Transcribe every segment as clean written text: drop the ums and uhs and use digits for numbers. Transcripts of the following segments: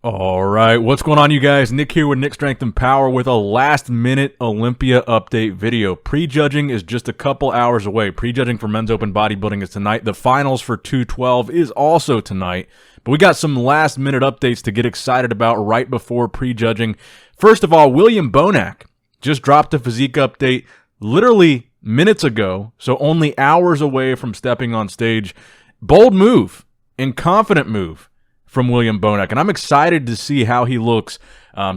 All right, what's going on, you guys? Nick here with Nick Strength and Power with a last-minute Olympia update video. Prejudging is just a couple hours away. Prejudging for men's open bodybuilding is tonight. The finals for 212 is also tonight. But we got some last-minute updates to get excited about right before prejudging. First of all, William Bonac just dropped a physique update literally minutes ago, so only hours away from stepping on stage. Bold move and confident move from William Bonac, and I'm excited to see how he looks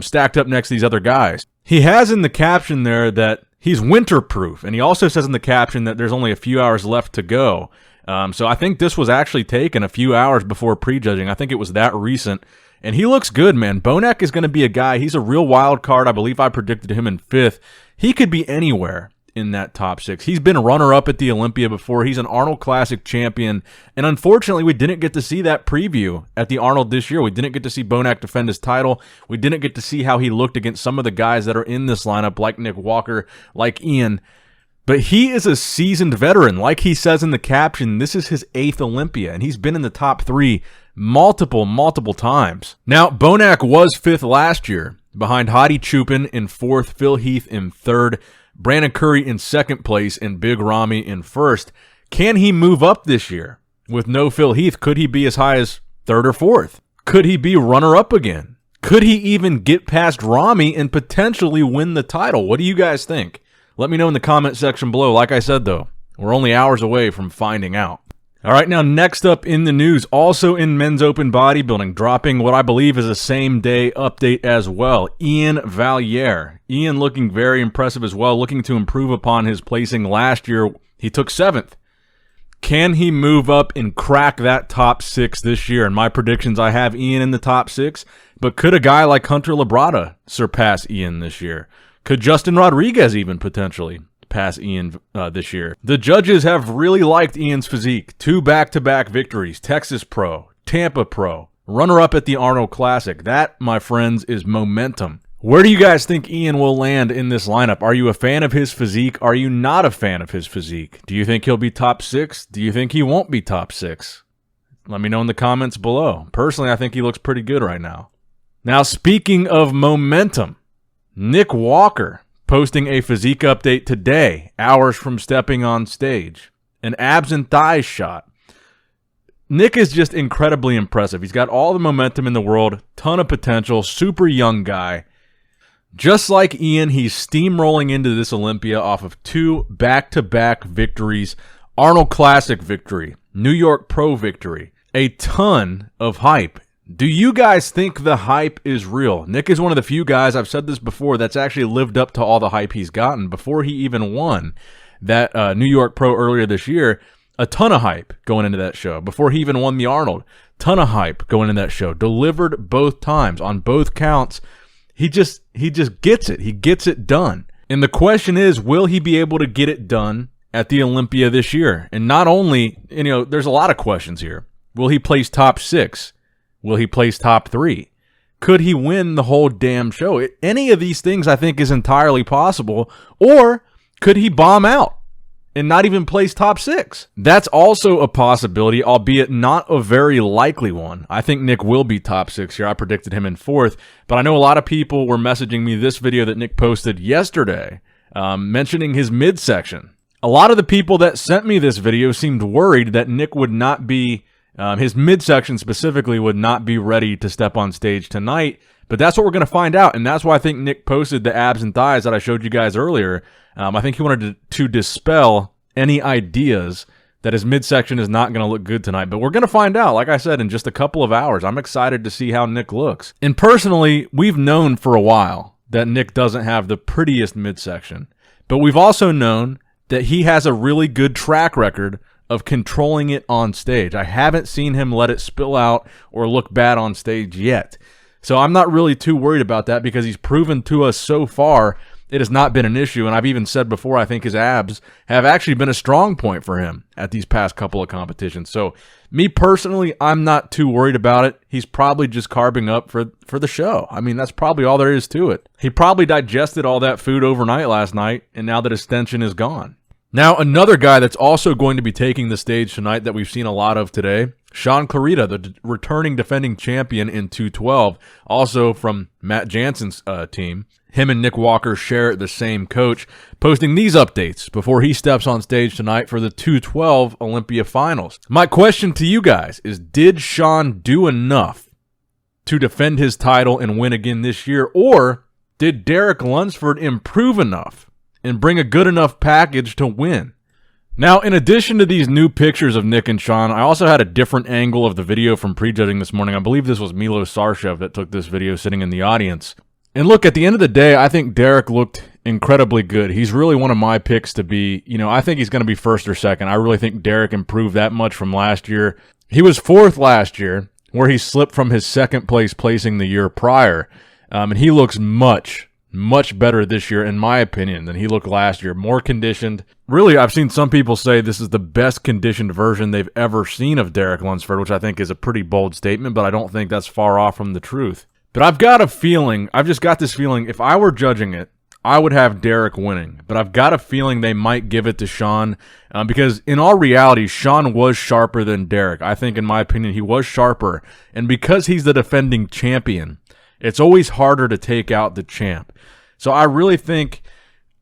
stacked up next to these other guys. He has in the caption there that he's winter-proof, and he also says in the caption that there's only a few hours left to go. So I think this was actually taken a few hours before prejudging. I think it was that recent, and he looks good, man. Bonac is going to be a guy. He's a real wild card. I believe I predicted him in 5th. He could be anywhere in that top 6. He's been runner-up at the Olympia before. He's an Arnold Classic champion, and unfortunately, we didn't get to see that preview at the Arnold this year. We didn't get to see Bonac defend his title. We didn't get to see how he looked against some of the guys that are in this lineup, like Nick Walker, like Iain. But he is a seasoned veteran. Like he says in the caption, this is his 8th Olympia, and he's been in the top 3 multiple times. Now, Bonac was 5th last year, behind Hadi Chupin in 4th, Phil Heath in 3rd, Brandon Curry in 2nd place, and Big Ramy in 1st. Can he move up this year with no Phil Heath? Could he be as high as 3rd or 4th? Could he be runner-up again? Could he even get past Ramy and potentially win the title? What do you guys think? Let me know in the comment section below. Like I said, though, we're only hours away from finding out. All right, now next up in the news, also in men's open bodybuilding, dropping what I believe is a same-day update as well, Iain Valliere. Iain looking very impressive as well, looking to improve upon his placing last year. He took 7th. Can he move up and crack that top 6 this year? In my predictions, I have Iain in the top 6, but could a guy like Hunter Labrada surpass Iain this year? Could Justin Rodriguez even potentially pass Iain this year? The judges have really liked Iain's physique. 2 back-to-back victories, Texas Pro, Tampa Pro, runner-up at the Arnold Classic. That, my friends, is momentum. Where do you guys think Iain will land in this lineup? Are you a fan of his physique? Are you not a fan of his physique? Do you think he'll be top 6? Do you think he won't be top 6? Let me know in the comments below. Personally, I think he looks pretty good right now. Now, speaking of momentum, Nick Walker posting a physique update today, hours from stepping on stage. An abs and thighs shot. Nick is just incredibly impressive. He's got all the momentum in the world, ton of potential, super young guy. Just like Iain, he's steamrolling into this Olympia off of 2 back-to-back victories. Arnold Classic victory, New York Pro victory. A ton of hype. Do you guys think the hype is real? Nick is one of the few guys, I've said this before, that's actually lived up to all the hype he's gotten before he even won that New York Pro earlier this year. A ton of hype going into that show. Before he even won the Arnold, ton of hype going into that show. Delivered both times on both counts. He just gets it. He gets it done. And the question is, will he be able to get it done at the Olympia this year? And not only, there's a lot of questions here. Will he place top 6? Will he place top 3? Could he win the whole damn show? Any of these things I think is entirely possible. Or could he bomb out and not even place top 6? That's also a possibility, albeit not a very likely one. I think Nick will be top 6 here. I predicted him in 4th. But I know a lot of people were messaging me this video that Nick posted yesterday, mentioning his midsection. A lot of the people that sent me this video seemed worried that Nick would not be his midsection specifically would not be ready to step on stage tonight, but that's what we're going to find out, and that's why I think Nick posted the abs and thighs that I showed you guys earlier. I think he wanted to dispel any ideas that his midsection is not going to look good tonight, but we're going to find out, like I said, in just a couple of hours. I'm excited to see how Nick looks. And personally, we've known for a while that Nick doesn't have the prettiest midsection, but we've also known that he has a really good track record of controlling it on stage. I haven't seen him let it spill out or look bad on stage yet. So I'm not really too worried about that because he's proven to us so far it has not been an issue. And I've even said before, I think his abs have actually been a strong point for him at these past couple of competitions. So me personally, I'm not too worried about it. He's probably just carbing up for the show. I mean, that's probably all there is to it. He probably digested all that food overnight last night, and now that his tension is gone. Now, another guy that's also going to be taking the stage tonight that we've seen a lot of today, Shaun Clarida, the returning defending champion in 212, also from Matt Jansen's team. Him and Nick Walker share the same coach, posting these updates before he steps on stage tonight for the 212 Olympia finals. My question to you guys is, did Shaun do enough to defend his title and win again this year, or did Derek Lunsford improve enough and bring a good enough package to win? Now, in addition to these new pictures of Nick and Shaun, I also had a different angle of the video from prejudging this morning. I believe this was Milo Sarshev that took this video sitting in the audience. And look, at the end of the day, I think Derek looked incredibly good. He's really one of my picks to be, I think he's going to be first or second. I really think Derek improved that much from last year. He was fourth last year, where he slipped from his second place placing the year prior. And he looks much better this year, in my opinion, than he looked last year. More conditioned. Really, I've seen some people say this is the best conditioned version they've ever seen of Derek Lunsford, which I think is a pretty bold statement, but I don't think that's far off from the truth. But I've got a feeling, I've just got this feeling, if I were judging it, I would have Derek winning. But I've got a feeling they might give it to Shaun, because in all reality, Shaun was sharper than Derek. I think, in my opinion, he was sharper. And because he's the defending champion, it's always harder to take out the champ. So I really think,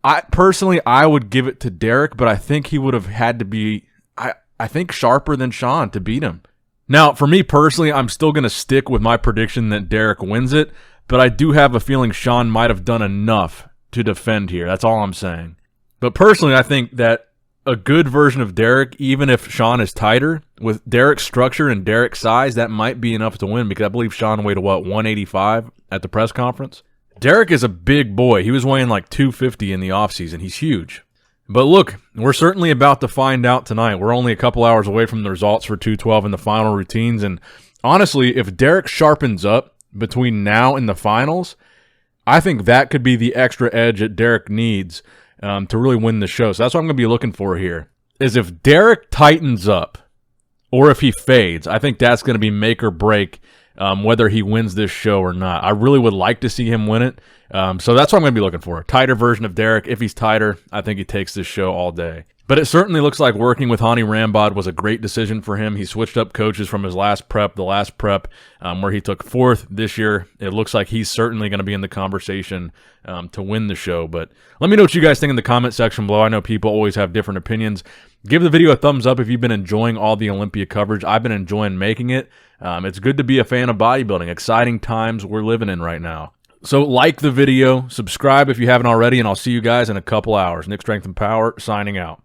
I would give it to Derek, but I think he would have had to be, I think, sharper than Shaun to beat him. Now, for me personally, I'm still going to stick with my prediction that Derek wins it, but I do have a feeling Shaun might have done enough to defend here. That's all I'm saying. But personally, I think that a good version of Derek, even if Shaun is tighter, with Derek's structure and Derek's size, that might be enough to win, because I believe Shaun weighed, 185 at the press conference? Derek is a big boy. He was weighing like 250 in the offseason. He's huge. But look, we're certainly about to find out tonight. We're only a couple hours away from the results for 212 and the final routines. And honestly, if Derek sharpens up between now and the finals, I think that could be the extra edge that Derek needs to really win the show. So that's what I'm going to be looking for here, is if Derek tightens up or if he fades, I think that's going to be make or break whether he wins this show or not. I really would like to see him win it. So that's what I'm going to be looking for. A tighter version of Derek. If he's tighter, I think he takes this show all day. But it certainly looks like working with Hani Rambod was a great decision for him. He switched up coaches from his last prep, where he took fourth this year. It looks like he's certainly going to be in the conversation to win the show. But let me know what you guys think in the comment section below. I know people always have different opinions. Give the video a thumbs up if you've been enjoying all the Olympia coverage. I've been enjoying making it. It's good to be a fan of bodybuilding. Exciting times we're living in right now. So like the video, subscribe if you haven't already, and I'll see you guys in a couple hours. Nick Strength and Power signing out.